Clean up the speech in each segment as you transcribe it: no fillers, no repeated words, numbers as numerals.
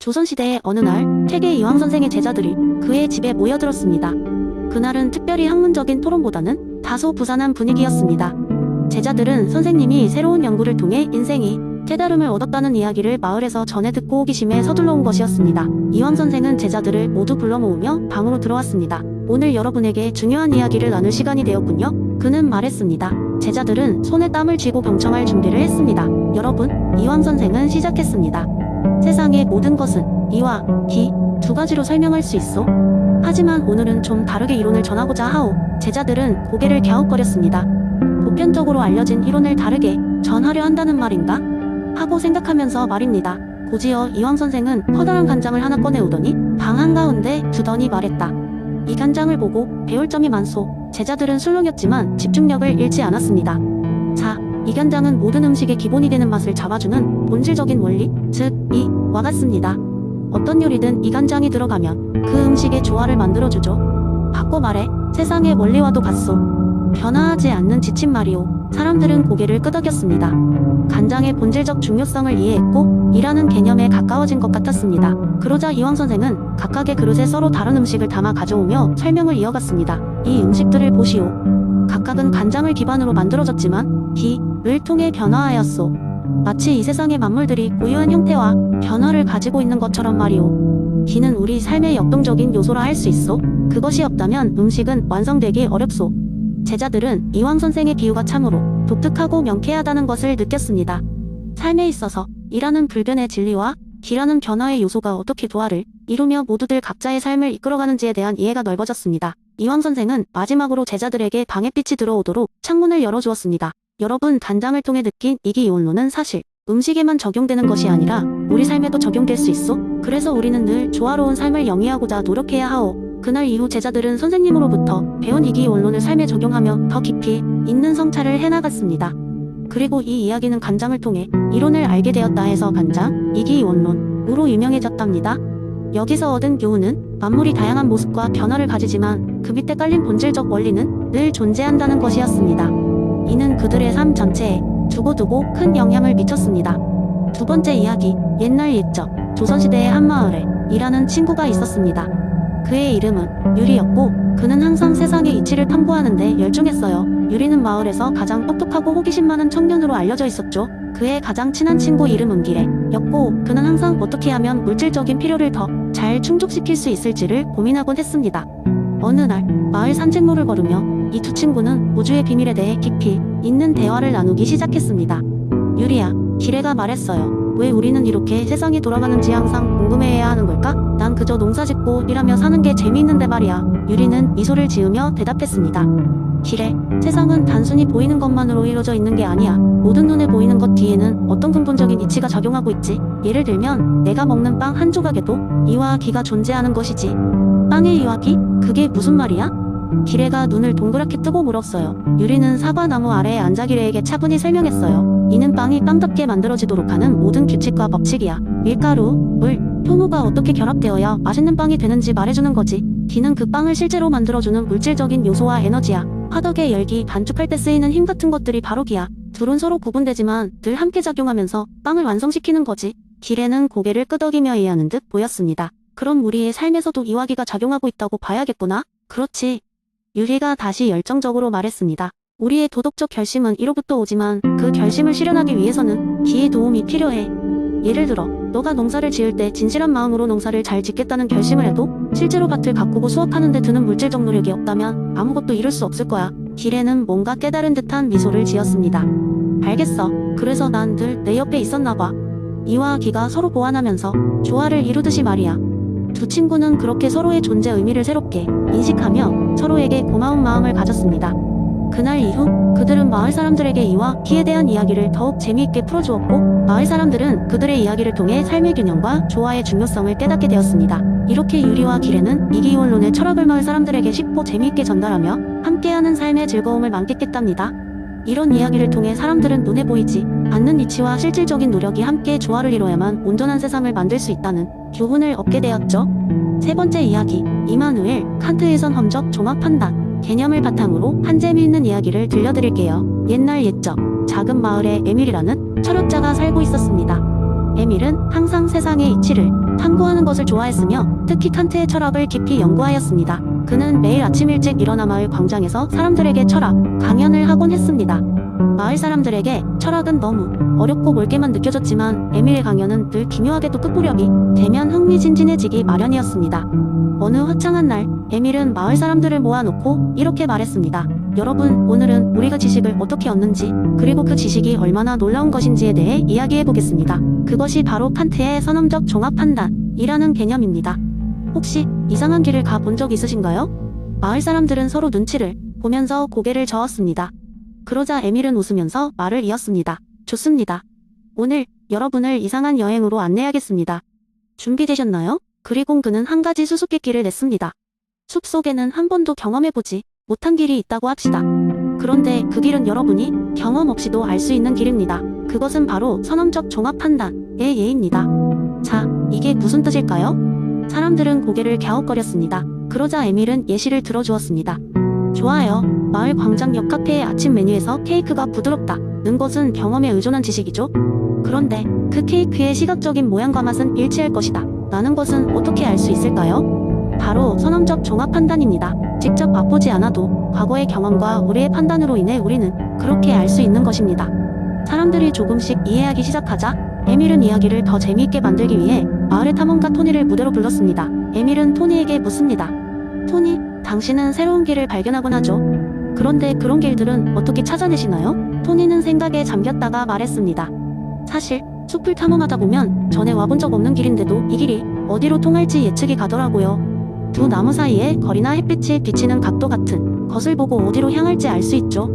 조선시대의 어느 날 퇴계 이황 선생의 제자들이 그의 집에 모여들었습니다. 그날은 특별히 학문적인 토론보다는 다소 부산한 분위기였습니다. 제자들은 선생님이 새로운 연구를 통해 인생이 깨달음을 얻었다는 이야기를 마을에서 전해 듣고 호기심에 서둘러 온 것이었습니다. 이황 선생은 제자들을 모두 불러 모으며 방으로 들어왔습니다. 오늘 여러분에게 중요한 이야기를 나눌 시간이 되었군요. 그는 말했습니다. 제자들은 손에 땀을 쥐고 경청할 준비를 했습니다. 여러분, 이황 선생은 시작했습니다. 세상의 모든 것은 이와 기 두 가지로 설명할 수 있어. 하지만 오늘은 좀 다르게 이론을 전하고자 하오. 제자들은 고개를 갸웃거렸습니다. 보편적으로 알려진 이론을 다르게 전하려 한다는 말인가? 하고 생각하면서 말입니다. 곧이어 이황 선생은 커다란 간장을 하나 꺼내오더니 방 한가운데 두더니 말했다. 이 간장을 보고 배울 점이 많소. 제자들은 술렁였지만 집중력을 잃지 않았습니다. 자, 이 간장은 모든 음식의 기본이 되는 맛을 잡아주는 본질적인 원리, 즉 이와 같습니다. 어떤 요리든 이 간장이 들어가면 그 음식의 조화를 만들어주죠. 바꿔 말해 세상의 원리와도 같소. 변화하지 않는 지침 말이오. 사람들은 고개를 끄덕였습니다. 간장의 본질적 중요성을 이해했고 이라는 개념에 가까워진 것 같았습니다. 그러자 이황 선생은 각각의 그릇에 서로 다른 음식을 담아 가져오며 설명을 이어갔습니다. 이 음식들을 보시오. 각각은 간장을 기반으로 만들어졌지만 기를 통해 변화하였소. 마치 이 세상의 만물들이 고유한 형태와 변화를 가지고 있는 것처럼 말이오. 기는 우리 삶의 역동적인 요소라 할 수 있소. 그것이 없다면 음식은 완성되기 어렵소. 제자들은 이황 선생의 비유가 참으로 독특하고 명쾌하다는 것을 느꼈습니다. 삶에 있어서 이라는 불변의 진리와 기라는 변화의 요소가 어떻게 조화를 이루며 모두들 각자의 삶을 이끌어가는지에 대한 이해가 넓어졌습니다. 이황 선생은 마지막으로 제자들에게 방에 빛이 들어오도록 창문을 열어주었습니다. 여러분, 간장을 통해 느낀 이기이원론은 사실 음식에만 적용되는 것이 아니라 우리 삶에도 적용될 수 있어. 그래서 우리는 늘 조화로운 삶을 영위하고자 노력해야 하오. 그날 이후 제자들은 선생님으로부터 배운 이기원론을 삶에 적용하며 더 깊이 있는 성찰을 해나갔습니다. 그리고 이 이야기는 간장을 통해 이론을 알게 되었다 해서 간장, 이기원론으로 유명해졌답니다. 여기서 얻은 교훈은 만물이 다양한 모습과 변화를 가지지만 그 밑에 깔린 본질적 원리는 늘 존재한다는 것이었습니다. 이는 그들의 삶 전체에 두고두고 큰 영향을 미쳤습니다. 두 번째 이야기, 옛날 옛적 조선시대의 한 마을에 이라는 친구가 있었습니다. 그의 이름은 유리였고 그는 항상 세상의 이치를 탐구하는 데 열중했어요. 유리는 마을에서 가장 똑똑하고 호기심 많은 청년으로 알려져 있었죠. 그의 가장 친한 친구 이름은 기래였고 그는 항상 어떻게 하면 물질적인 필요를 더 잘 충족시킬 수 있을지를 고민하곤 했습니다. 어느 날 마을 산책로를 걸으며 이 두 친구는 우주의 비밀에 대해 깊이 있는 대화를 나누기 시작했습니다. 유리야, 기래가 말했어요. 왜 우리는 이렇게 세상이 돌아가는지 항상 궁금해해야 하는 걸까? 난 그저 농사짓고 일하며 사는 게 재미있는데 말이야. 유리는 미소를 지으며 대답했습니다. 기래, 세상은 단순히 보이는 것만으로 이루어져 있는 게 아니야. 모든 눈에 보이는 것 뒤에는 어떤 근본적인 이치가 작용하고 있지. 예를 들면 내가 먹는 빵 한 조각에도 이와 기가 존재하는 것이지. 빵의 이와 기? 그게 무슨 말이야? 기래가 눈을 동그랗게 뜨고 물었어요. 유리는 사과나무 아래에 앉아 기래에게 차분히 설명했어요. 이는 빵이 빵답게 만들어지도록 하는 모든 규칙과 법칙이야. 밀가루, 물, 효모가 어떻게 결합되어야 맛있는 빵이 되는지 말해주는 거지. 기는 그 빵을 실제로 만들어주는 물질적인 요소와 에너지야. 화덕의 열기, 반죽할 때 쓰이는 힘 같은 것들이 바로 기야. 둘은 서로 구분되지만 늘 함께 작용하면서 빵을 완성시키는 거지. 기래는 고개를 끄덕이며 이해하는 듯 보였습니다. 그럼 우리의 삶에서도 이와 기가 작용하고 있다고 봐야겠구나? 그렇지. 유리가 다시 열정적으로 말했습니다. 우리의 도덕적 결심은 이로부터 오지만 그 결심을 실현하기 위해서는 기의 도움이 필요해. 예를 들어 너가 농사를 지을 때 진실한 마음으로 농사를 잘 짓겠다는 결심을 해도 실제로 밭을 가꾸고 수확하는 데 드는 물질적 노력이 없다면 아무것도 이룰 수 없을 거야. 기래는 뭔가 깨달은 듯한 미소를 지었습니다. 알겠어. 그래서 난 늘 내 옆에 있었나 봐. 이와 기가 서로 보완하면서 조화를 이루듯이 말이야. 두 친구는 그렇게 서로의 존재 의미를 새롭게 인식하며 서로에게 고마운 마음을 가졌습니다. 그날 이후 그들은 마을 사람들에게 이와 기에 대한 이야기를 더욱 재미있게 풀어주었고 마을 사람들은 그들의 이야기를 통해 삶의 균형과 조화의 중요성을 깨닫게 되었습니다. 이렇게 유리와 기래는 이기원론의 철학을 마을 사람들에게 쉽고 재미있게 전달하며 함께하는 삶의 즐거움을 만끽했답니다. 이런 이야기를 통해 사람들은 눈에 보이지 않는 이치와 실질적인 노력이 함께 조화를 이뤄야만 온전한 세상을 만들 수 있다는 교훈을 얻게 되었죠. 세 번째 이야기, 이마누엘 칸트의 선험적 종합 판단 개념을 바탕으로 한 재미있는 이야기를 들려드릴게요. 옛날 옛적 작은 마을에 에밀이라는 철학자가 살고 있었습니다. 에밀은 항상 세상의 이치를 탐구하는 것을 좋아했으며 특히 칸트의 철학을 깊이 연구하였습니다. 그는 매일 아침 일찍 일어나 마을 광장에서 사람들에게 철학 강연을 하곤 했습니다. 마을 사람들에게 철학은 너무 어렵고 멀게만 느껴졌지만 에밀의 강연은 늘 기묘하게도 끝무렵이 되면 흥미진진해지기 마련이었습니다. 어느 화창한 날 에밀은 마을 사람들을 모아놓고 이렇게 말했습니다. 여러분, 오늘은 우리가 지식을 어떻게 얻는지 그리고 그 지식이 얼마나 놀라운 것인지에 대해 이야기해보겠습니다. 그것이 바로 칸트의 선험적 종합 판단이라는 개념입니다. 혹시 이상한 길을 가본 적 있으신가요? 마을 사람들은 서로 눈치를 보면서 고개를 저었습니다. 그러자 에밀은 웃으면서 말을 이었습니다. 좋습니다. 오늘 여러분을 이상한 여행으로 안내하겠습니다. 준비되셨나요? 그리고 그는 한 가지 수수께끼를 냈습니다. 숲 속에는 한 번도 경험해보지 못한 길이 있다고 합시다. 그런데 그 길은 여러분이 경험 없이도 알 수 있는 길입니다. 그것은 바로 선험적 종합 판단의 예입니다. 자, 이게 무슨 뜻일까요? 사람들은 고개를 갸웃거렸습니다. 그러자 에밀은 예시를 들어주었습니다. 좋아요. 마을 광장 옆 카페의 아침 메뉴에서 케이크가 부드럽다는 것은 경험에 의존한 지식이죠. 그런데 그 케이크의 시각적인 모양과 맛은 일치할 것이다 라는 것은 어떻게 알 수 있을까요? 바로 선험적 종합 판단입니다. 직접 맛보지 않아도 과거의 경험과 우리의 판단으로 인해 우리는 그렇게 알 수 있는 것입니다. 사람들이 조금씩 이해하기 시작하자 에밀은 이야기를 더 재미있게 만들기 위해 마을의 탐험가 토니를 무대로 불렀습니다. 에밀은 토니에게 묻습니다. 토니, 당신은 새로운 길을 발견하곤 하죠. 그런데 그런 길들은 어떻게 찾아내시나요? 토니는 생각에 잠겼다가 말했습니다. 사실 숲을 탐험하다 보면 전에 와본 적 없는 길인데도 이 길이 어디로 통할지 예측이 가더라고요. 두 나무 사이에 거리나 햇빛이 비치는 각도 같은 것을 보고 어디로 향할지 알 수 있죠.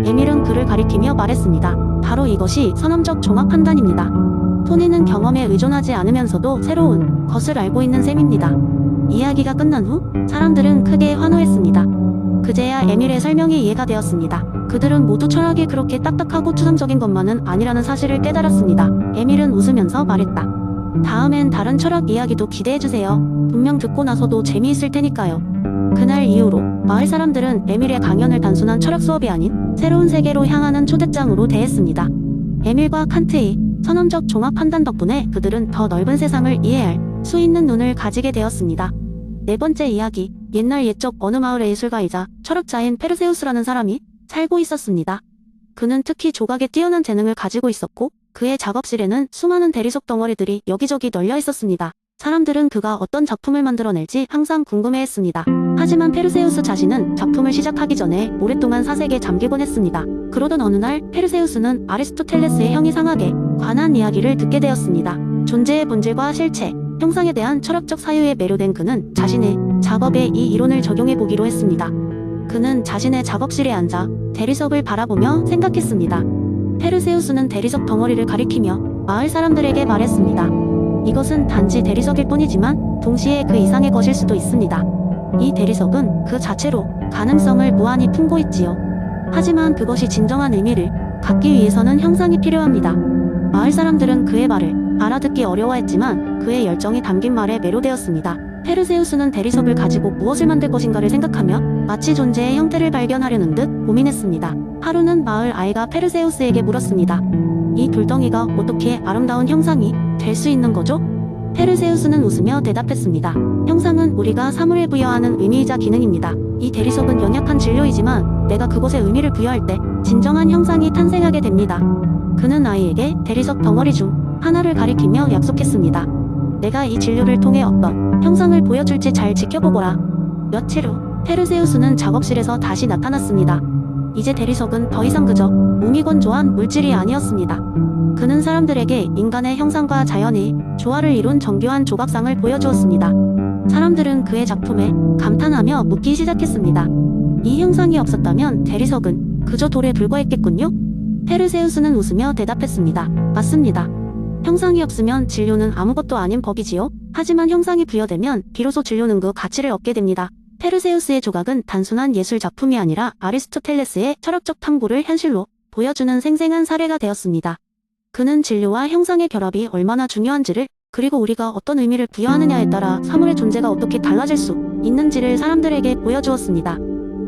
에밀은 그를 가리키며 말했습니다. 바로 이것이 선험적 종합 판단입니다. 토니는 경험에 의존하지 않으면서도 새로운 것을 알고 있는 셈입니다. 이야기가 끝난 후 사람들은 크게 환호했습니다. 그제야 에밀의 설명이 이해가 되었습니다. 그들은 모두 철학이 그렇게 딱딱하고 추상적인 것만은 아니라는 사실을 깨달았습니다. 에밀은 웃으면서 말했다. 다음엔 다른 철학 이야기도 기대해주세요. 분명 듣고 나서도 재미있을 테니까요. 그날 이후로 마을 사람들은 에밀의 강연을 단순한 철학 수업이 아닌 새로운 세계로 향하는 초대장으로 대했습니다. 에밀과 칸트의 선험적 종합 판단 덕분에 그들은 더 넓은 세상을 이해할 수 있는 눈을 가지게 되었습니다. 네 번째 이야기, 옛날 옛적 어느 마을의 예술가이자 철학자인 페르세우스라는 사람이 살고 있었습니다. 그는 특히 조각에 뛰어난 재능을 가지고 있었고 그의 작업실에는 수많은 대리석 덩어리들이 여기저기 널려 있었습니다. 사람들은 그가 어떤 작품을 만들어낼지 항상 궁금해했습니다. 하지만 페르세우스 자신은 작품을 시작하기 전에 오랫동안 사색에 잠기곤 했습니다. 그러던 어느 날 페르세우스는 아리스토텔레스의 형이상학에 관한 이야기를 듣게 되었습니다. 존재의 본질과 실체, 형상에 대한 철학적 사유에 매료된 그는 자신의 작업에 이 이론을 적용해 보기로 했습니다. 그는 자신의 작업실에 앉아 대리석을 바라보며 생각했습니다. 페르세우스는 대리석 덩어리를 가리키며 마을 사람들에게 말했습니다. 이것은 단지 대리석일 뿐이지만 동시에 그 이상의 것일 수도 있습니다. 이 대리석은 그 자체로 가능성을 무한히 품고 있지요. 하지만 그것이 진정한 의미를 갖기 위해서는 형상이 필요합니다. 마을 사람들은 그의 말을 알아듣기 어려워했지만 그의 열정이 담긴 말에 매료되었습니다. 페르세우스는 대리석을 가지고 무엇을 만들 것인가를 생각하며 마치 존재의 형태를 발견하려는 듯 고민했습니다. 하루는 마을 아이가 페르세우스에게 물었습니다. 이 돌덩이가 어떻게 아름다운 형상이 될 수 있는 거죠? 페르세우스는 웃으며 대답했습니다. 형상은 우리가 사물에 부여하는 의미이자 기능입니다. 이 대리석은 연약한 진료이지만 내가 그것에 의미를 부여할 때 진정한 형상이 탄생하게 됩니다. 그는 아이에게 대리석 덩어리 중 하나를 가리키며 약속했습니다. 내가 이 진료를 통해 어떤 형상을 보여줄지 잘 지켜보거라. 며칠 후 페르세우스는 작업실에서 다시 나타났습니다. 이제 대리석은 더 이상 그저 무미건조한 물질이 아니었습니다. 그는 사람들에게 인간의 형상과 자연의 조화를 이룬 정교한 조각상을 보여주었습니다. 사람들은 그의 작품에 감탄하며 묻기 시작했습니다. 이 형상이 없었다면 대리석은 그저 돌에 불과했겠군요? 페르세우스는 웃으며 대답했습니다. 맞습니다. 형상이 없으면 진료는 아무것도 아닌 법이지요. 하지만 형상이 부여되면 비로소 진료는 그 가치를 얻게 됩니다. 페르세우스의 조각은 단순한 예술 작품이 아니라 아리스토텔레스의 철학적 탐구를 현실로 보여주는 생생한 사례가 되었습니다. 그는 진료와 형상의 결합이 얼마나 중요한지를, 그리고 우리가 어떤 의미를 부여하느냐에 따라 사물의 존재가 어떻게 달라질 수 있는지를 사람들에게 보여주었습니다.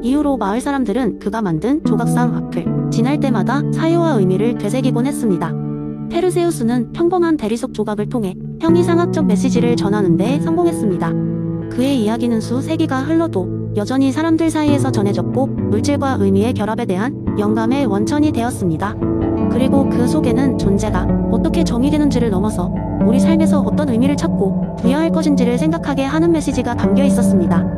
이후로 마을 사람들은 그가 만든 조각상 앞을 지날 때마다 사유와 의미를 되새기곤 했습니다. 페르세우스는 평범한 대리석 조각을 통해 형이상학적 메시지를 전하는 데 성공했습니다. 그의 이야기는 수세기가 흘러도 여전히 사람들 사이에서 전해졌고 물질과 의미의 결합에 대한 영감의 원천이 되었습니다. 그리고 그 속에는 존재가 어떻게 정의되는지를 넘어서 우리 삶에서 어떤 의미를 찾고 부여할 것인지를 생각하게 하는 메시지가 담겨 있었습니다.